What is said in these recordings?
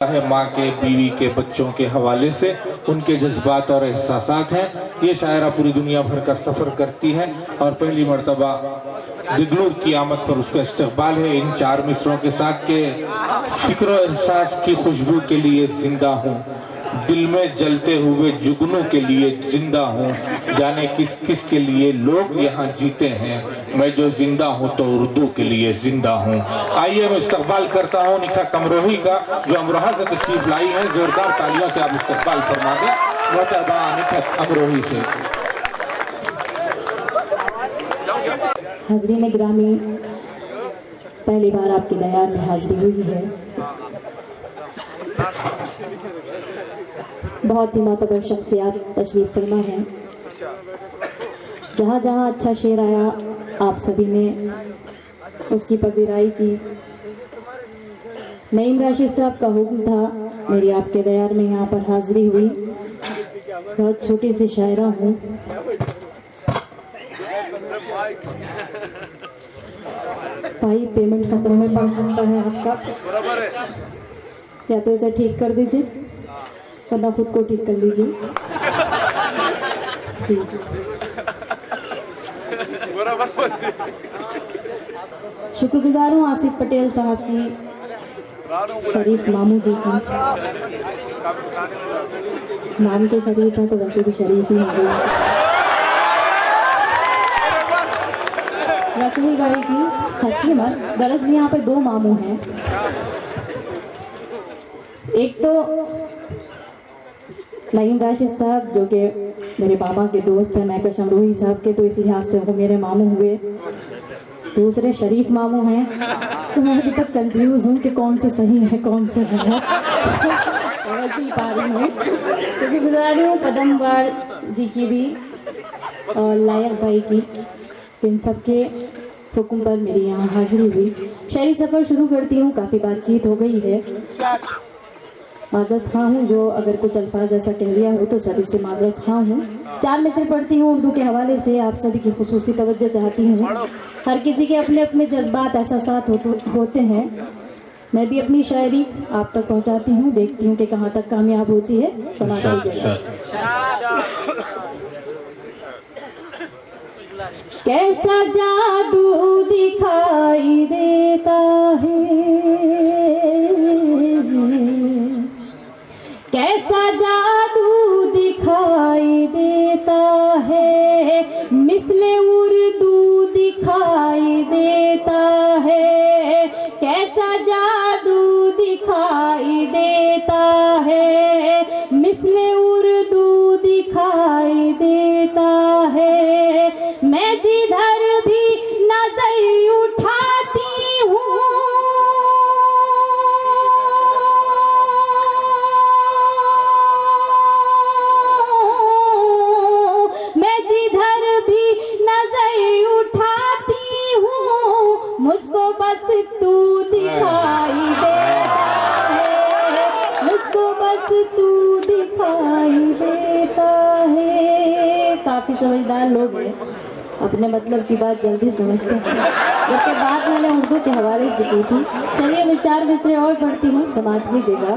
है माँ के, बीवी के, बच्चों के हवाले से उनके जज्बात और एहसासात हैं। ये शायरा पूरी दुनिया भर का सफ़र करती है और पहली मर्तबा दिगलूर की आमद पर उसका इस्तकबाल है इन चार मिसरों के साथ के फिक्र एहसास की खुशबू के लिए जिंदा हूँ, दिल में जलते हुए जुगनू के लिए जिंदा हूँ, जाने किस किस के लिए लोग यहाँ जीते हैं, मैं जो जिंदा हूँ तो उर्दू के लिए जिंदा हूँ। आइए मैं इस्तकबाल करता हूँ निखा कमरोही का, जो अमरोहा से तशरीफ लाई है। जोरदार तालियों से आप इस्तकबाल फरमा दें मोहतरमा निखा कमरोही से। हाज़रीन ग्रामी, पहली बार आपके दयार में हाजिरी हुई है। बहुत ही मोतबर शख्सियत तशरीफ फरमा है। जहाँ जहाँ अच्छा शेर आया आप सभी ने उसकी पजीराई की। नईम राशिद साहब का हुक्म था, मेरी आपके दयार में यहाँ पर हाजिरी हुई। बहुत छोटी सी शायरा हूँ। भाई पेमेंट खत्म में पड़ सकता है आपका, या तो इसे ठीक कर दीजिए वरना खुद को ठीक कर लीजिए जी। शुक्रगुजार हूँ आसिफ पटेल साहब की, शरीफ मामू जी की। नाम के शरीफ हैं तो वैसे भी शरीफ ही होंगे। रसूल भाई की हंसी मत, दरअसल यहाँ पे दो मामू हैं। एक तो नईम राशिद साहब जो कि मेरे पापा के दोस्त हैं, मैं कशमरोही साहब के, तो इस लिहाज से वो मेरे मामू हुए। दूसरे शरीफ मामू हैं, तो मैं अभी तक कंफ्यूज हूँ कि कौन से सही है कौन से गलत। पा रही हूँ क्योंकि गुजार रही हूँ कदमवार जी की भी और लायक भाई की, इन सब के हुक्म पर मेरी यहाँ हाजिरी हुई। शहरी सफ़र शुरू करती हूँ। काफ़ी बातचीत हो गई है, माजरत खां हूँ जो अगर कुछ अल्फाज ऐसा कह दिया हो तो सभी से माजरत खां हूँ। चार मिसरे पढ़ती हूँ उर्दू के हवाले से, आप सभी की खुसूसी तवज्जो चाहती हूँ। हर किसी के अपने अपने जज्बात एहसासात होते हैं। मैं भी अपनी शायरी आप तक पहुँचाती हूँ, देखती हूँ कि कहाँ तक कामयाब होती है। समाज कैसा जादू दिखाई देता है, कैसा जादू दिखाई देता है, मिसले उर्दू दिखाई देता है। कैसा जादू दिखाई देता है, मिसले उर्दू दिखाई देता है। मैं जिधर भी नजर उठाती हूँ, मैं जिधर भी नजर उठाती हूँ, मुझको बस तू दिखाई देता है, मुझको बस तू दिखाई देता है। काफी समझदार लोग हैं, अपने मतलब की बात जल्दी समझते हैं, जबकि बात मैंने उर्दू के हवाले से की थी। चलिए मैं चार मिसरे और पढ़ती हूँ, समाप्त लीजिएगा।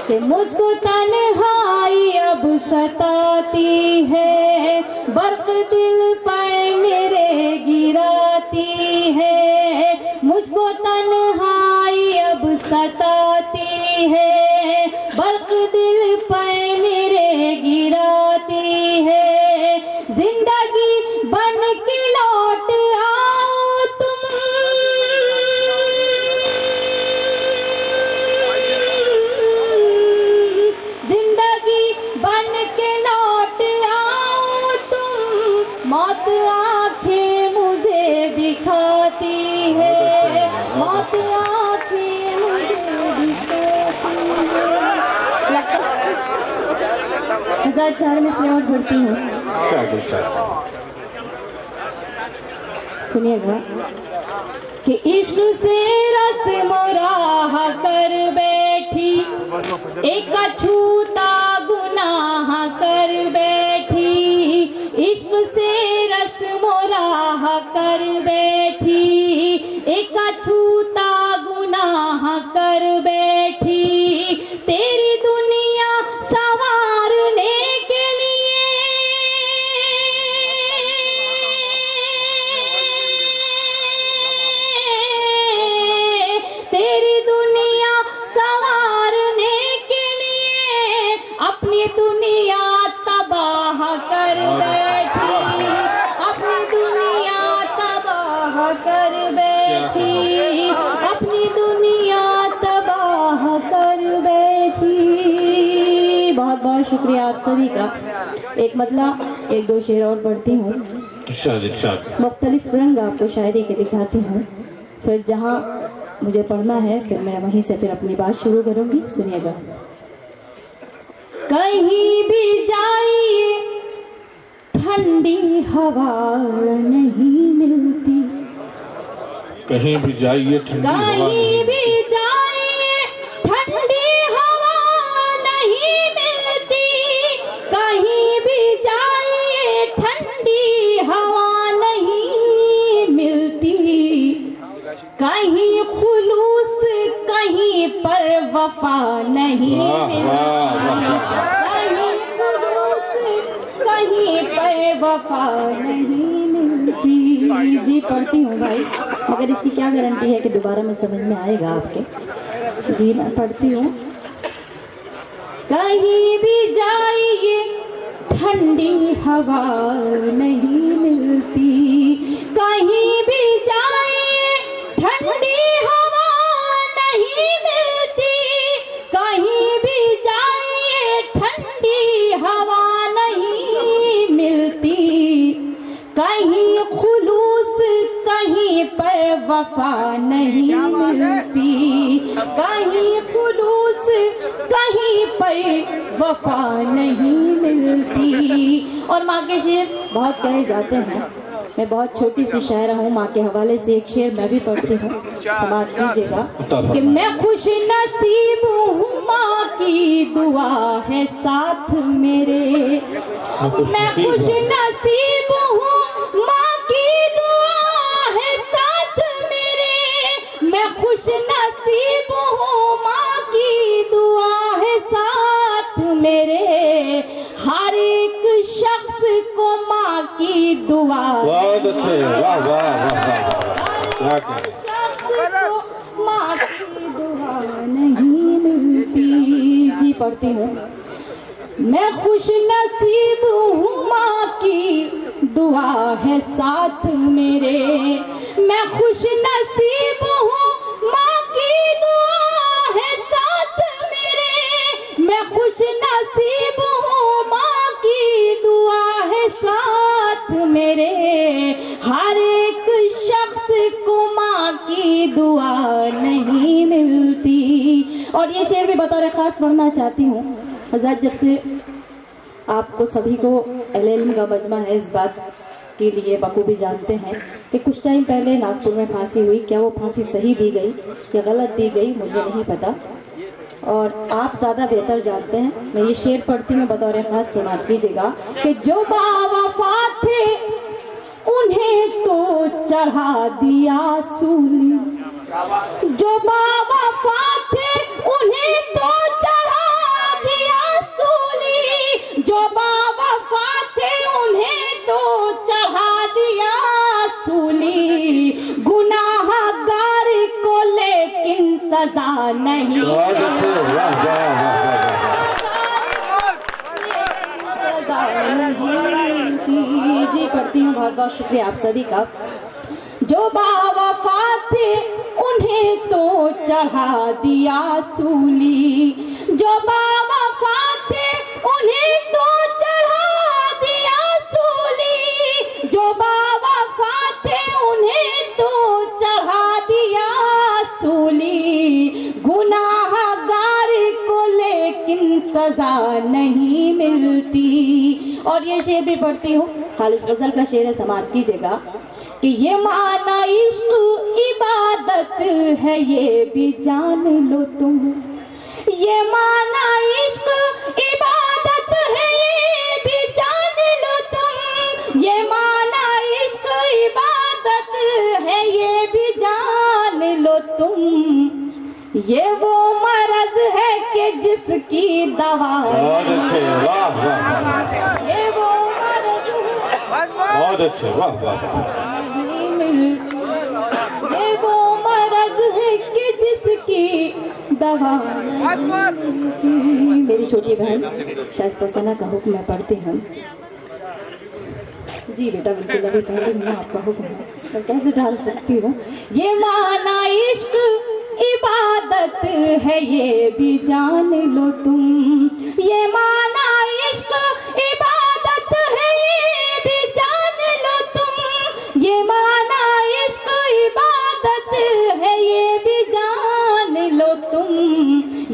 कि मुझको तन्हाई अब सताती है, बर्फ दिल पर मेरे गिराती है। मुझको तन्हाई अब सताती है, बर्फ दिल पर मेरे गिराती है। जिंदगी बन के लौट आओ तुम, जिंदगी बन के लौट आओ तुम। मौत आंखें मुझे दिखाती है, मौत आंखें मुझे दिखाती है। 1004 में से और पढ़ती हूँ, सुनिएगा। कि इश्क से रस मुराह कर बैठी, एक अछूता गुनाह कर बैठी। इश्क से रस मुराह कर बैठी, एक अछूता गुनाह कर बैठी। तेरी दुनिया संवारने के लिए तेरी दुनिया संवारने के लिए अपनी दुनिया तबाह कर बैठी, अपनी दुनिया तबाह कर बैठी, अपनी दुनिया तबाह कर बैठी। बहुत बहुत शुक्रिया आप सभी का। एक मतलब एक दो शेर और पढ़ती हूँ, मुख्तलिफ रंग आपको शायरी के दिखाती हूँ, फिर जहाँ मुझे पढ़ना है फिर मैं वहीं से फिर अपनी बात शुरू करूँगी। सुनिएगा। कहीं भी जाइए ठंडी हवा नहीं मिलती, कहीं भी जाइए ठंडी हवा कहीं भी जाइए ठंडी हवा नहीं मिलती, कहीं भी जाइए ठंडी हवा नहीं मिलती, कहीं खुलूस कहीं पर वफा नहीं मिलती, कहीं खुलूस कहीं पर वफा नहीं मिलती। जी पढ़ती हूँ भाई, मगर इसकी क्या गारंटी है कि दोबारा में समझ में आएगा आपके। जी मैं पढ़ती हूँ। कहीं भी जाइए ठंडी हवा नहीं मिलती, कहीं भी जाइए ठंडी हवा नहीं मिलती, कहीं भी जाइए ठंडी हवा नहीं मिलती, कहीं खुलूस कहीं पर वफा नहीं मिलती, कहीं खुलूस कहीं पर वफा नहीं मिलती। और माँ के शेर बहुत कहे जाते हैं, मैं बहुत छोटी सी शायरा हूँ, माँ के हवाले से एक शेर मैं भी पढ़ती हूँ, समाज कीजिएगा। कि मैं खुश नसीब हूँ, माँ की दुआ है साथ मेरे, मैं खुश नसीब हूँ, माँ की दुआ है साथ मेरे, मैं खुश नसीब हूँ, माँ की दुआ है साथ मेरे, हर एक शख्स को माँ की दुआ, बहुत अच्छे, वाह वाह वाह, हर शख्स को माँ की दुआ नहीं मिलती। जी पढ़ती हूँ। मैं खुश नसीब हूँ, माँ की दुआ है साथ मेरे, मैं खुश नसीब हूँ, माँ की दुआ है साथ मेरे, मैं खुश नसीब हूँ, माँ की दुआ है साथ मेरे, हर एक शख्स को माँ की दुआ नहीं मिलती। और ये शेर भी बतौर खास पढ़ना चाहती हूँ। हज़रत जब से आपको सभी को एल का मजमा है, इस बात के लिए बखूबी जानते हैं कि कुछ टाइम पहले नागपुर में फांसी हुई। क्या वो फांसी सही दी गई या गलत दी गई मुझे नहीं पता, और आप ज़्यादा बेहतर जानते हैं। मैं ये शेर पढ़ती हूँ, बतौर खास समाप्त कीजिएगा। कि जो बावफा थे उन्हें तो चढ़ा दिया सूली, जो बावफा थे उन्हें तो चढ़ा दिया सूली, जो बावफा थे उन्हें तो चढ़ा दिया सूली, गुनाहगार को लेकिन सजा नहीं, जी पढ़ती हूँ। बहुत बहुत शुक्रिया आप सभी का। जो बावफा थे उन्हें तो चढ़ा दिया सूली, जो बावफा थे उन्हें तो चढ़ा दिया सूली, जो बावफा थे उन्हें तो चढ़ा दिया सूली, गुनाहगार को लेकिन सजा नहीं मिलती। और ये शेर भी पढ़ती हूँ, खालिस गजल का शेर है, समाप्त कीजिएगा। कि ये माना इश्क इबादत है ये भी जान लो तुम, ये माना इश्क इबादत है ये भी जान लो तुम, ये माना इश्क इबादत है ये भी जान लो तुम, ये वो मरज है कि जिस दवा बहुत अच्छे, वाह वाह वाह, ये वो मर्ज बहुत अच्छे, वाह वाह वाह। नहीं मिलती, ये वो मर्ज है कि जिसकी दवा नहीं मिलती। मेरी छोटी बहन शाइस्ता सना का हुक्म मैं पढ़ती हूँ। जी बेटा बिल्कुल, अभी पहले मैं आपका हुक्म है, मैं कैसे डाल सकती हूँ। ये माना इश्क इबादत है ये भी जान लो तुम, ये माना इश्क इबादत है ये भी जान लो तुम, ये माना इश्क इबादत है ये भी जान लो तुम,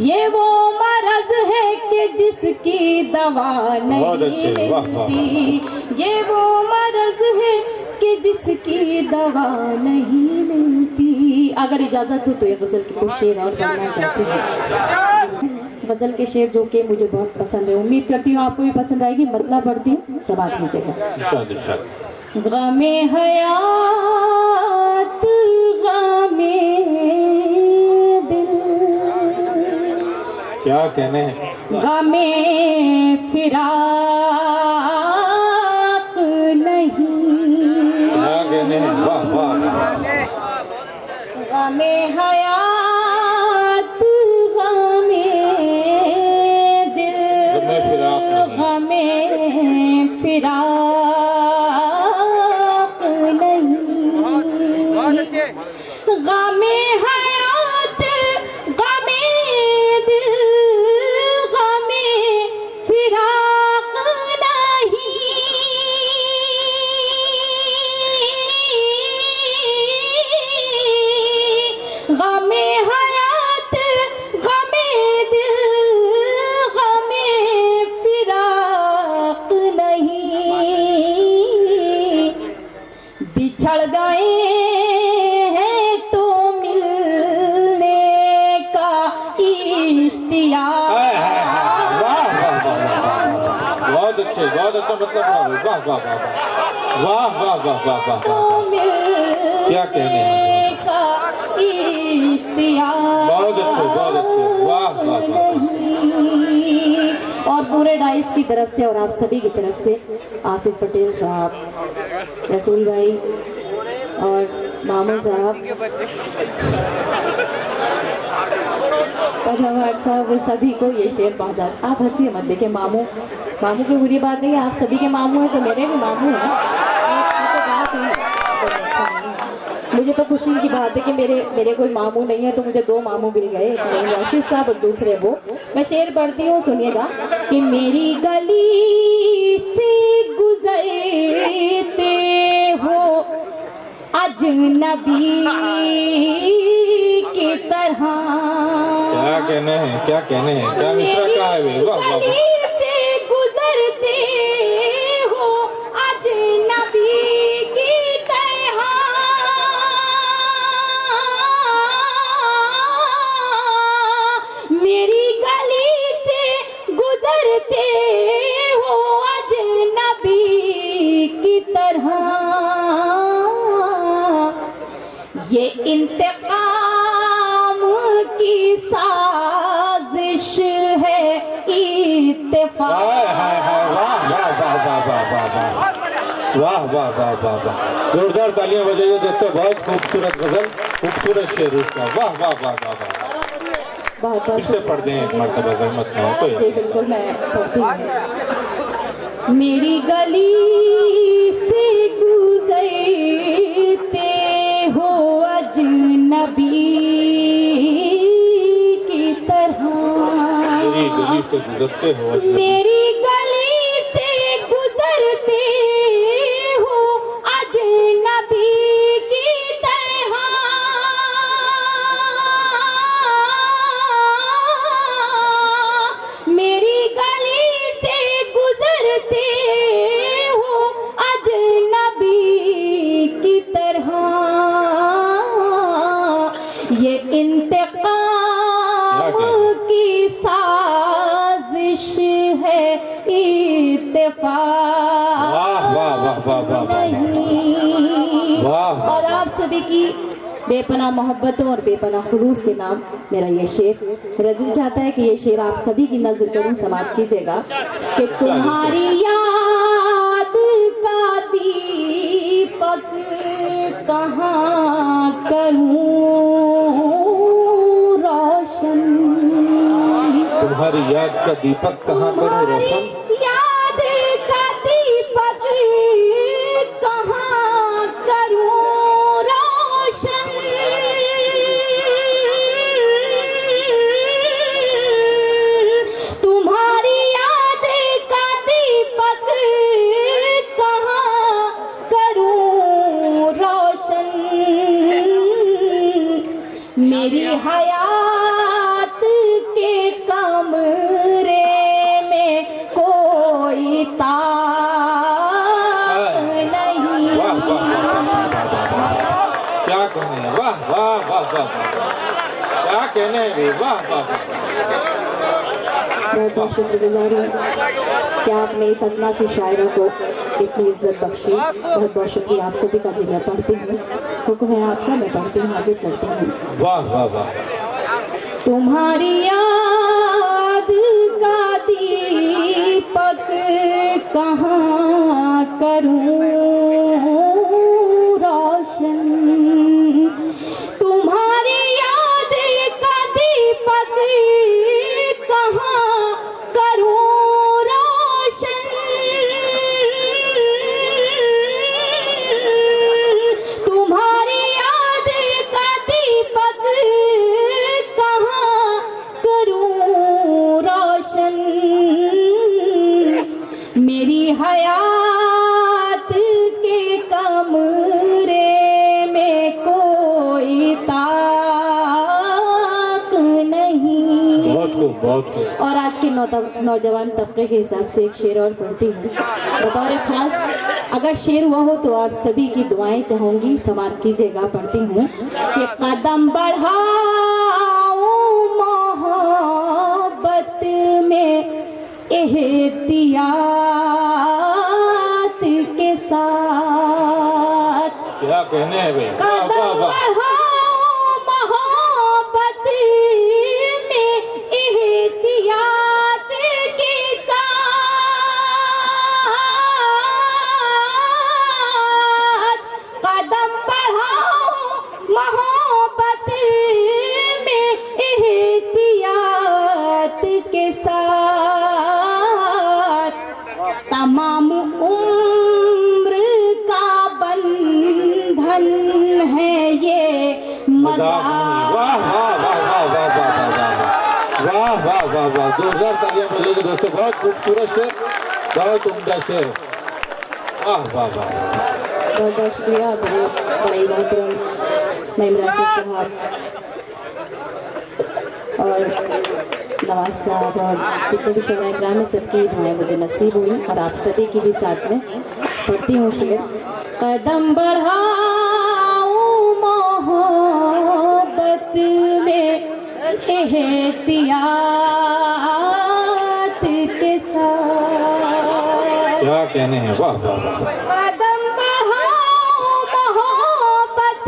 ये वो मरज है कि जिसकी दवा नहीं मिलती, ये वो मरज है कि जिसकी दवा नहीं मिलती। अगर इजाजत हो तो ये गजल की कुछ शेर और पढ़ना चाहती हूँ। गजल के शेर जो कि मुझे बहुत पसंद है, उम्मीद करती हूँ आपको भी पसंद आएगी। मतलब पढ़ती हूँ, सब आप कीजिएगा। गमे हयात गमे दिल, क्या कहने हैं, गमे फिराक नहीं, क्या कहने हैं, वाह वाह वाह। गमे हयात गमे दिल, गमे फिराक नहीं, गमे हयात गमे दिल, गमे फिराक नहीं, गमे हयात गमे दिल, गमे फिराक नहीं, बिछड़ गए हैं तो मिलने का इश्तियाक, वाह वाह वाह, बहुत अच्छे, बहुत अच्छा मतलब, वाह वाह वाह वाह वाह वाह वाह वाह, तो क्या कहने हैं, मिलने का इश्तियाक, बहुत अच्छे, वाह वाह वाह वाह। और पूरे डाइस की तरफ से और आप सभी की तरफ से आसिफ पटेल साहब, रसूल भाई और मामू साहब, पदमार साहब, सभी को ये शेर पहुंचा। आप हंसिए मत, देखिए मामू मामू की बुरी बात नहीं है, आप सभी के मामू हैं तो मेरे भी मामू हैं, ये तो बात है। मुझे तो खुशी की बात है कि मेरे कोई मामू नहीं है, तो मुझे दो मामू मिल गए, एक मेरे आशीष साहब और दूसरे वो। मैं शेर पढ़ती हूँ, सुनिएगा कि मेरी गली से गुजरते हो अजनबी की तरह, क्या कहने हैं, क्या कहने हैं, क्या मिश्रा का है वे, वाह वाह वाह। गली से गुजरते हो अजनबी की तरह, मेरी गली से गुजरते हो अजनबी की तरह, ये इंतकाम की साजिश है इत्तेफाक, वाह वाह वाह वाह वाह वाह वाह वाह वाह वाह वाह वाह, जोरदार तालियां बजाइए दोस्तों, बहुत खूबसूरत गजल, खूबसूरत शेर उसका, वाह वाह वाह वाह वाह। बहुत फिर से पढ़ दें एक मर्तबा, जहमत ना हो तो। जी बिल्कुल, मैं पढ़ती हूँ। मेरी गली से गुजरते हो अजनबी की तरह, मेरी गली से गुजरते हो अजनबी, मेरी गली से गुजरते हो अजनबी की तरह, मेरी गली से गुजरते हो अजनबी की तरह, ये इंतकाम की साजिश है इत्तेफाक वाह वाह वाह वाह वाह नहीं। वाह। और आप सभी की बेपनाह मोहब्बतों और बेपनाह खुलूस के नाम मेरा ये शेर। मेरा दिल चाहता है कि ये शेर आप सभी की नजर करूं, समाप्त कीजिएगा कि तुम्हारी याद का दीपक कहाँ करूं रोशन, तुम्हारी याद का दीपक कहाँ करूं रोशन, याद का दीपक कहाँ करूं रोशन, तुम्हारी याद का दीपक कहाँ करूं रोशन, मेरी हयात के कमरे में कोई ताक नहीं। वाह वाह क्या कहने हैं, वाह वाह वाह वाह क्या कहने हैं, वाह वाह। बहुत बहुत शुक्रगुजार हूँ कि आपने इस अदना सी शायरा को इतनी इज्जत बख्शी। बहुत बहुत शुक्रिया आप सभी का जी। मैं पढ़ती हूँ, हुक्म है आपका, मैं पढ़ती हूँ, हाजिर करती हूँ। वाह वाह वाह। तुम्हारी याद का दीपक कहाँ करूं रोशन, तुम्हारी याद का दीपक कहाँ करूं रोशन, तुम्हारी याद का दीपक कहाँ करूं रोशन, मेरी हयात के कमरे में कोई ताक नहीं। बहुत खूब बहुत खूब। और आज के नौजवान तबके के हिसाब से एक शेर और पढ़ती हूँ बतौर खास। अगर शेर हुआ हो तो आप सभी की दुआएं चाहूंगी, समाप्त कीजिएगा। पढ़ती हूँ कि कदम बढ़ाऊं मोहब्बत में एहतियात के साथ, क्या कहने हैं भाई, वाह कदम वाह वाह। बढ़ाऊं मोहब्बत में एहतियात के साथ, कदम बढ़ाऊं मोहब्बत में एहतियात के साथ, तमाम उम्र का बंधन है ये मज़ाक। वाह वाह वाह वाह वाह वाह वाह वाह वाह वाह। 2000 तालियां मिलेगी दोस्तों, बहुत खूबसूरत शेर, बहुत उम्दा शेर, वाह वाह वाह। बहुत बहुत शुक्रिया बड़े बड़े मोहतरम नईम राशिद साहब और नवाज साहब और जितने भी शोरा इकराम में सबकी दुआएं मुझे नसीब हुई और आप सभी की भी साथ में। पढ़ती हूँ शेर। कदम बढ़ाऊं मोहब्बत में एहतियात के साथ, क्या कहने हैं, वाह वाह वाह। कदम बढ़ाऊं मोहब्बत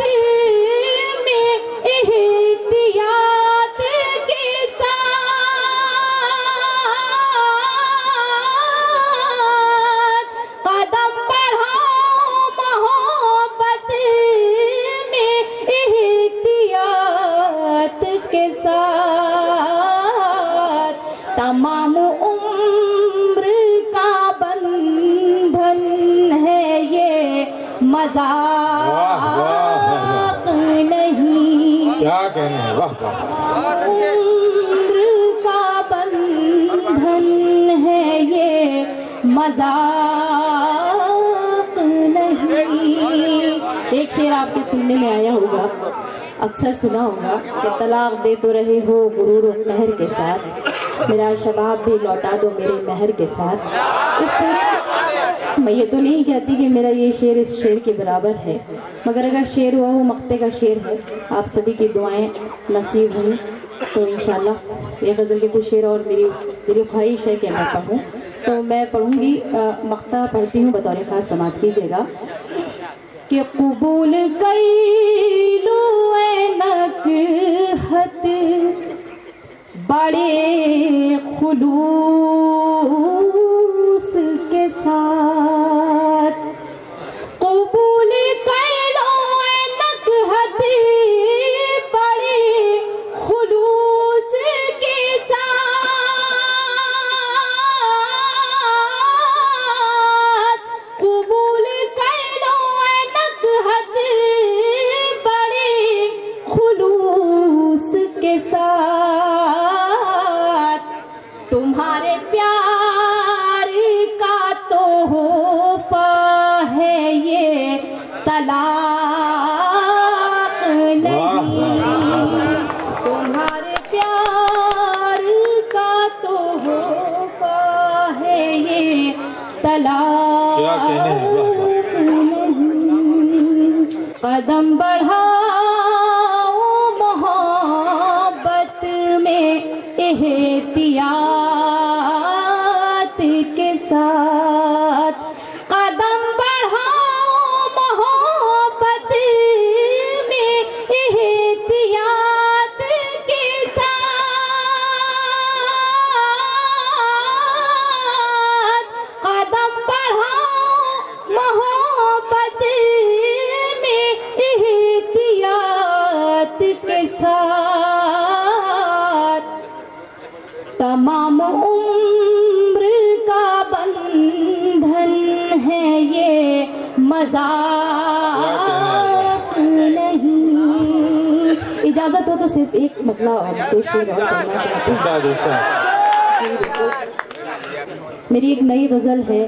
में एहतियात के साथ, कदम बढ़ाऊं मोहब्बत में एहतियात के साथ, तमाम उम्र का बंधन है ये मज़ाक नहीं। क्या कहने हैं, वाह वाह। उम्र का बंधन है ये मज़ाक नहीं। एक शेर आपके सुनने में आया होगा, अक्सर सुना होगा कि तलाक दे तो रहे हो गुरूर और कहर के साथ, मेरा शबाब भी लौटा दो मेरे महर के साथ। इस पूरे मैं ये तो नहीं कहती कि मेरा ये शेर इस शेर के बराबर है, मगर अगर शेर हुआ वो मक्ते का शेर है। आप सभी की दुआएं नसीब हुई तो इंशाल्लाह ये गज़ल के कुछ शेर और मेरी ख्वाहिश है कि मैं पढ़ूँ, तो मैं पढ़ूँगी। मक्ता पढ़ती हूँ, बतौर ख़ास समाप्त कीजिएगा कि कबूल कैलू बड़े खुलूस के साथ कबूल कर लो नकहत बड़े खुलूस के साथ कबूल कर लो नकहत बड़े खुलूस के साथ तुम्हारे प्यार का तोहफा है ये तलाक नहीं तुम्हारे प्यार का तोहफा है ये तलाक क्या कहने हैं, वाह, नहीं कदम बढ़ाओ मोहब्बत में एहतियात के साथ कदम बढ़ाओ मोहब्बत में एहतियात के साथ कदम बढ़ाओ मोहब्बत में एहतियात के साथ तमाम उम्र का बंधन है ये मजाक नहीं इजाजत हो तो सिर्फ एक मतलब दो शेर और पढ़ना चाहती हूँ इरशाद, इरशाद। मेरी एक नई गजल है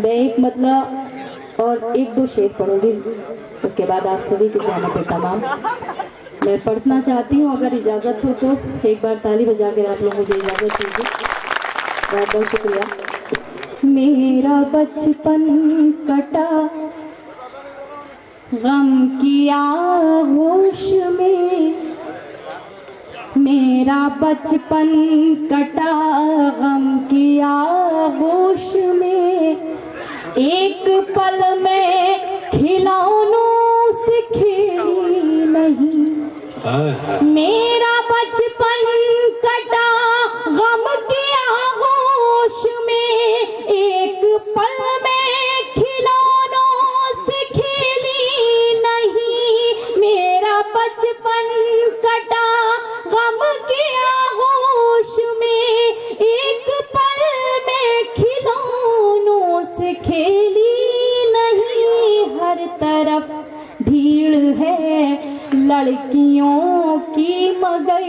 मैं एक मतलब और एक दो शेर पढ़ूंगी उसके बाद आप सभी की ज़हमत तमाम मैं पढ़ना चाहती हूँ अगर इजाज़त हो तो एक बार ताली बजा कर आप लोग मुझे इजाज़त दीजिए बहुत बहुत शुक्रिया मेरा बचपन कटा गम की आगोश में मेरा बचपन कटा गम की आगोश में एक पल में खिलौनों से खेली नहीं मेरा बचपन कटा गम की आगोश में एक पल में खिलौनों से खेली नहीं मेरा बचपन कटा गम की आगोश में एक पल में खिलौनों से खेली नहीं हर तरफ भीड़ है लड़कियों की मगर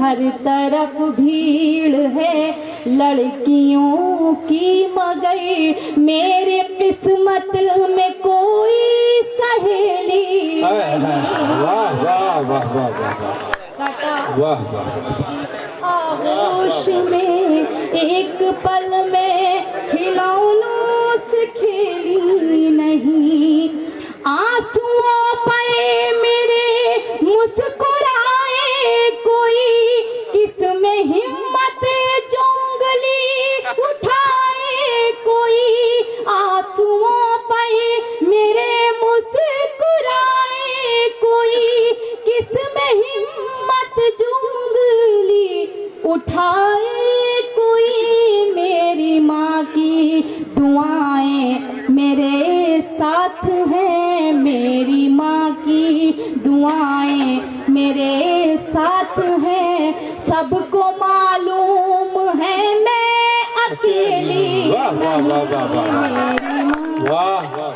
हर तरफ भीड़ है लड़कियों की मगर मेरी किस्मत में कोई सहेली वाह वाह वाह वाह वाह कटा वाह वाह आगोश में एक पल में खिलौनों से खेली नहीं आंसुओं पे मेरे मुस्कुराए कोई किसमें हिम्मत जोंगली उठाए कोई आंसुओं पे मेरे मुस्कुराए कोई किसमें हिम्मत जोंगली उठाए कोई मेरी माँ की दुआएं मेरे साथ हैं मेरी माँ की दुआएं मेरे साथ हैं सबको मालूम है मैं अकेली वाह वाह वाह वाह वाह मेरी माँ वाह वाह वाह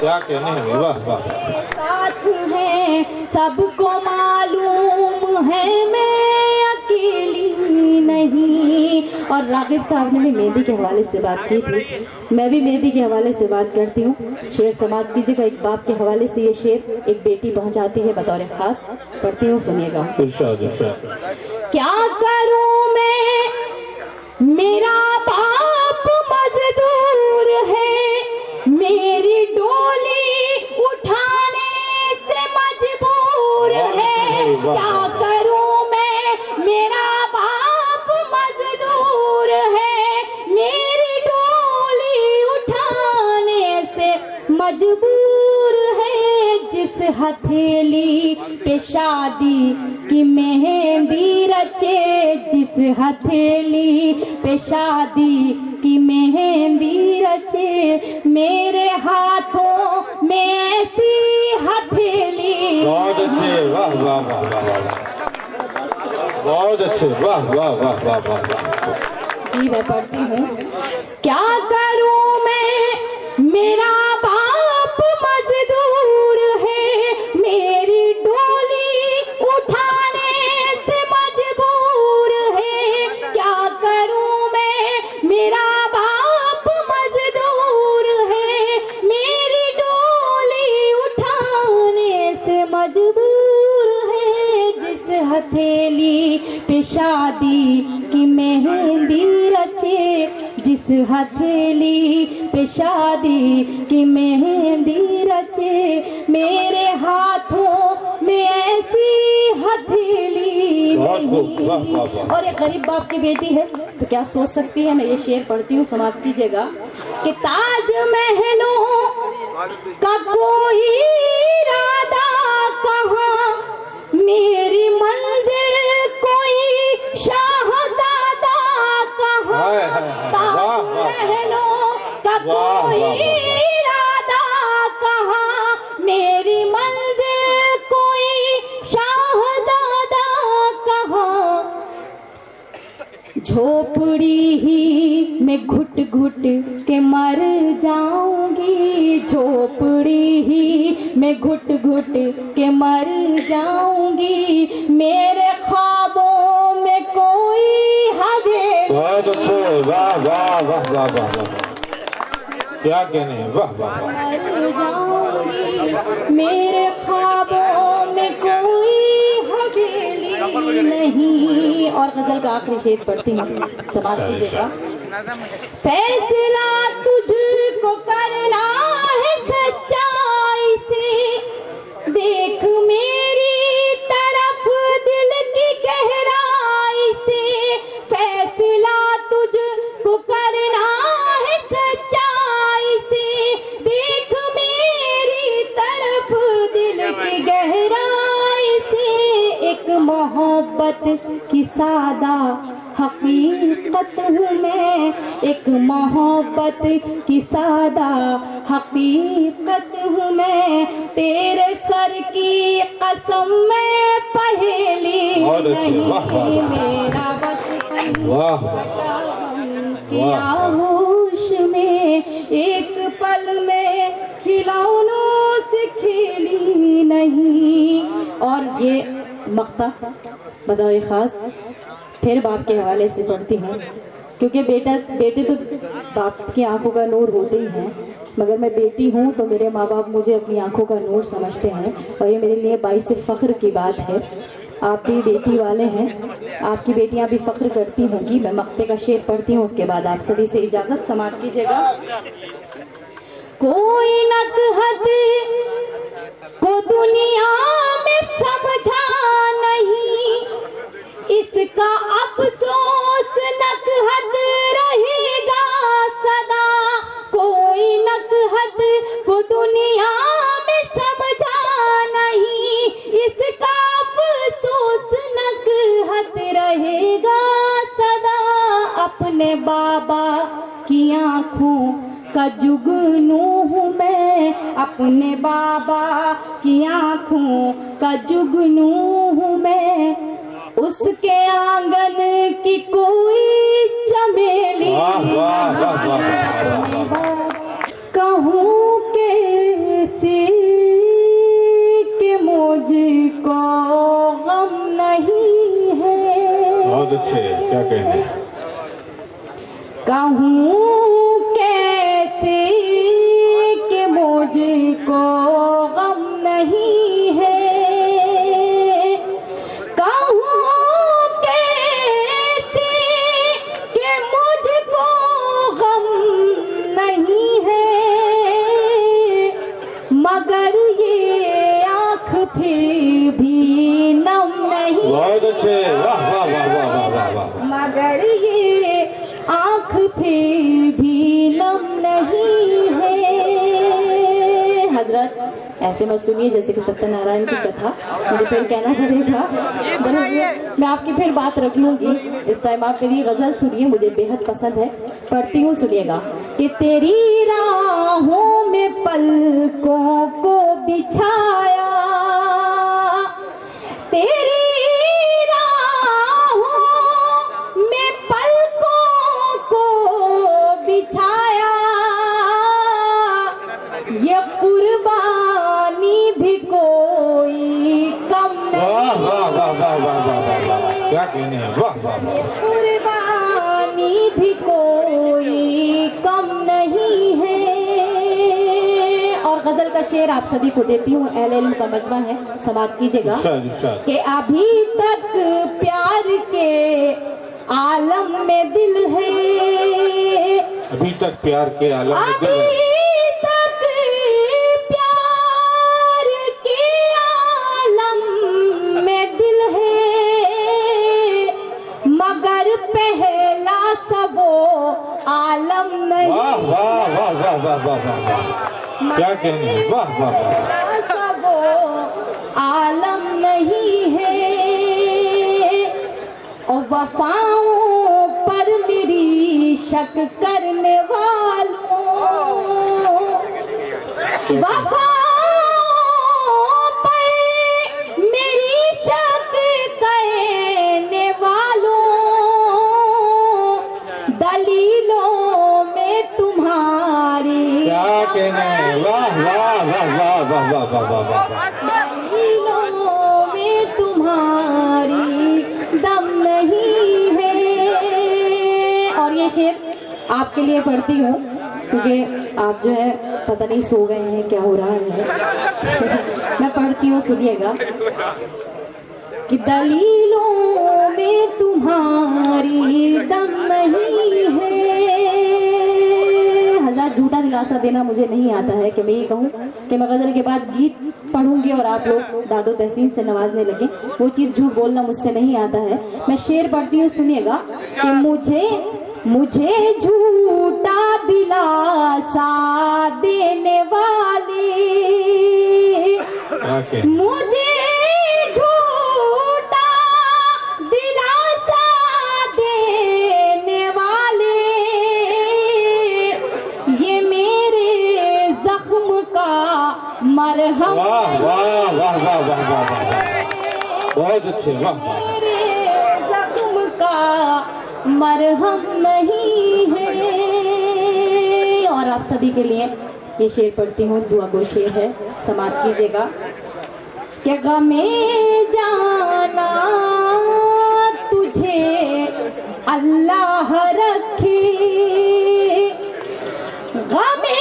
क्या कहने हैं, वाह वाह साथ हैं सबको मालूम है मैं अकेली नहीं और रागिब साहब ने भी मेहंदी के हवाले से बात की थी मैं भी मेहंदी के हवाले से बात करती हूँ शेर समाप्त कीजिएगा एक बाप के हवाले से ये शेर एक बेटी पहुँचाती है बतौर खास पढ़ती हूँ सुनिएगा इरशाद, इरशाद। क्या करूँ मैं मेरा बाप मजदूर है मेरी डोली उठाने से मजबूर है क्या करूं मैं मेरा बाप मजदूर है मेरी डोली उठाने से मजबूर है जिस हथेली पे शादी की मेहंदी रचे, जिस हथेली पे शादी की मेहंदी रचे, मेरे हाथों में ऐसी हथेली। बहुत अच्छे, वाह वाह वाह वाह वाह, बहुत अच्छे, वाह वाह वाह वाह वाह वाह। जी मैं पढ़ती हूँ। क्या करूँ मैं, मेरा बाप मजदूर है, मेरी डोली उठाने से मजबूर है। क्या करूँ मैं, मेरा बाप मजदूर है, मेरी डोली उठाने से मजबूर है। जिस हथेली पे शादी की मेहंदी रचे, जिस हथेली पे शादी की मेहंदी रचे, मेरे हाथों में ऐसी हथेली नहीं। और एक गरीब बाप की बेटी है तो क्या सोच सकती है। मैं ये शेर पढ़ती हूँ, समाप्त कीजिएगा। कि ताज महलों का कोई इरादा कहाँ, मेरी मंजिल कोई शाहजादा कहाँ। ताज महलों का कोई इरादा कहाँ, मेरी मंजिल कोई शाहजादा कहाँ। झोपड़ी ही में घुट घुट के मर जाऊंगी, झोपड़ी ही में घुट घुट के मर जाऊंगी, मेरे ख्वाबों में कोई हवेली। बहुत अच्छे, वाह वाह वाह वाह वाह वाह, क्या कहने हैं, वाह वाह वाह। मर जाऊंगी, मेरे ख्वाबों में कोई हवेली नहीं। और गजल का आखिरी शेर पढ़ती हूँ, समाप्त कीजिएगा। फैसला तुझको करना है सच्चाई से, देख मेरी तरफ दिल की गहराई से। फैसला तुझको करना है सच्चाई से, देख मेरी तरफ दिल की गहराई से। एक मोहब्बत की सादा हकीकत हूँ मैं, एक मोहब्बत की सादा हकीकत हूँ मैं, तेरे सर की कसम मैं पहेली नहीं। मेरा बचपन की आगोश में एक पल में खिलौनों से खेली नहीं। और ये मक्ता बतौर खास फिर बाप के हवाले से पढ़ती हूँ, क्योंकि बेटे तो बाप की आंखों का नूर होते ही हैं, मगर मैं बेटी हूँ तो मेरे माँ बाप मुझे अपनी आंखों का नूर समझते हैं, और ये मेरे लिए बाइस फ़ख्र की बात है। आप भी बेटी वाले हैं, आपकी बेटियाँ भी फ़ख्र करती होंगी। मैं मक्ते का शेर पढ़ती हूँ, उसके बाद आप सभी से इजाज़त, समाप्त कीजिएगा। कोई नकहत को दुनिया में समझा नहीं, इसका अफसोस नकहत रहेगा सदा। कोई नकहत को दुनिया में समझा नहीं, इसका अफसोस नकहत रहेगा सदा। अपने बाबा की आँखों का जुगनू हूँ मैं, अपने बाबा की आँखों का जुगनू हूँ मैं, उसके आंगन की कोई चमेली। कहूँ कैसे कि मुझको गम नहीं है। बहुत अच्छे, क्या कहने। कहूँ कैसे कि मुझको गम नहीं है, मगर ये आँख फिर भी नम नहीं। बहुत अच्छे, वाह वाह वाह वाह वाह वाह। मगर ये आँख फिर भी नम नहीं है। हजरत ऐसे मत सुनिए जैसे कि सत्यनारायण की कथा, मुझे फिर कहना पड़ेगा। मैं आपकी फिर बात रख लूंगी। इस टाइम आप मेरी गजल सुनिए, मुझे बेहद पसंद है, पढ़ती हूँ, सुनिएगा। कि तेरी राहों में पलकों को बिछाया, तेरी राहों में पलकों को बिछाया, ये कुर्बानी भी कोई कम नहीं। वाह वाह वाह वाह वाह वाह वाह, क्या कहने हैं, वाह वाह। ये कुर्बानी भी कोई कम नहीं है। और गजल का शेर आप सभी को देती हूँ, अहले इल्म का मजमा है, समाप्त कीजिएगा। कि अभी तक प्यार के आलम में दिल है, अभी तक प्यार के आलम में दिल है, पहला सबो आलम नहीं। वाह वाह वाह वाह वाह वाह वाह, क्या कहने हैं, वाह वाह वाह। सबो आलम नहीं है। और वफाओं पर मेरी शक करने वालों, वफाओं पर मेरी शक करने वालों, दलीलों में तुम्हारी, क्या कहना है, वाह वाह वाह वाह वाह वाह वाह वाह वाह, दलीलों में तुम्हारी दम नहीं है। और ये शेर आपके लिए पढ़ती हूँ क्योंकि आप जो है पता नहीं सो गए हैं, क्या हो रहा है। मैं पढ़ती हूँ, सुनिएगा। कि दलीलों में तुम्हारी दम नहीं है। हजार झूठा दिलासा देना मुझे नहीं आता है कि मैं ये कहूँ कि मैं गजल के बाद गीत पढ़ूंगी और आप लोग दादो तहसीन से नवाजने लगे, वो चीज़ झूठ बोलना मुझसे नहीं आता है। मैं शेर पढ़ती हूँ, सुनिएगा। कि मुझे झूठा दिलासा देने वाले, मुझे मरहम, वाह वाह वाह वाह वाह वाह वाह, बहुत अच्छे, वाह वाह। मेरे जख्म का मरहम नहीं है। और आप सभी के लिए ये शेर पढ़ती हूँ, दुआ गो शेर है, समाप्त कीजिएगा। कि गमे जाना तुझे अल्लाह रखे, गमे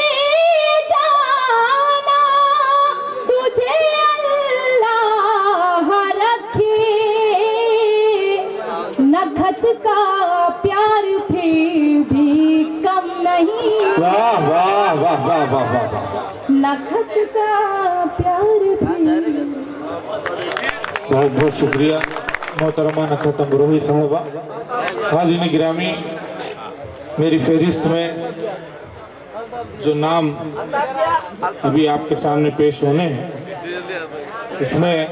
नखत का प्यार फिर भी कम नहीं। वाह वाह वाह वाह वाह वाह, नखत का प्यार भी। बहुत बहुत शुक्रिया मोहतरमा नखत अमरोही साहबा। हाज़िरीन गिरामी, मेरी फहरिस्त में जो नाम अभी आपके सामने पेश होने हैं, इसमें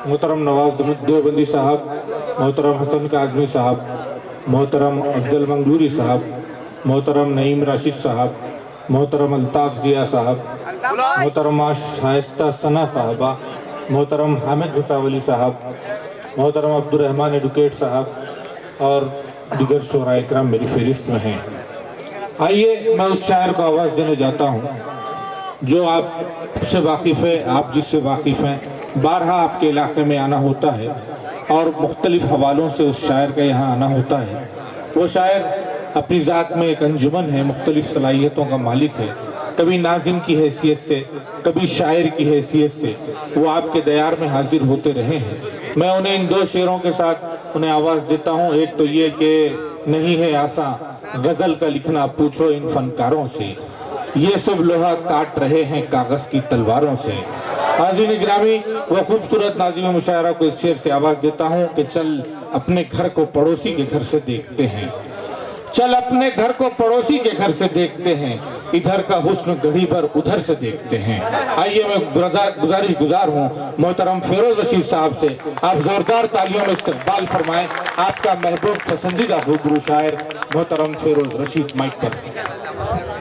मोहतरम नवाज देवबंदी साहब, मोहतरम हसन काज़मी साहब, मोहतरम अफजल मंगलूरी साहब, मोहतरम नईम राशिद साहब, मोहतरम अल्ताफ जिया साहब, मोहतरमा शाइस्ता सना साहबा, मोहतरम हामिद भुसावली साहब, मोहतरम अब्दुर्रहमान एडवोकेट साहब और दिगर शोरा इकराम मेरी फहरिस्त में हैं। आइए मैं उस शायर को आवाज़ देने जाता हूँ जो आपसे वाकिफ़ है, आप जिससे वाकिफ़ हैं। बारहा आपके इलाके में आना होता है और मुख्तलिफ हवालों से उस शायर का यहाँ आना होता है। वो शायर अपनी ज़ात में एक अंजुमन है, मुख्तलिफ सलाहियतों का मालिक है। कभी नाज़िम की हैसियत से, कभी शायर की हैसियत से वो आपके दयार में हाजिर होते रहे हैं। मैं उन्हें इन दो शेरों के साथ उन्हें आवाज़ देता हूँ। एक तो ये कि नहीं है आसान गज़ल का लिखना, पूछो इन फनकारों से, ये सब लोहा काट रहे हैं कागज़ की तलवारों से। हाज़िरीन गिरामी, वो खूबसूरत नाज़िम मुशायरा को इस शेर से आवाज़ देता हूँ कि चल अपने घर को पड़ोसी के घर से देखते हैं, चल अपने घर को पड़ोसी के घर से देखते हैं, इधर का हुस्न घड़ी भर उधर से देखते हैं। आइए मैं गुजारिश गुजार हूँ मोहतरम फिरोज रशीद साहब से, आप जोरदार तालियों में इस्तकबाल फरमाएं आपका महबूब पसंदीदा हुबरू शायर मोहतरम फिरोज रशीद। माइक पर।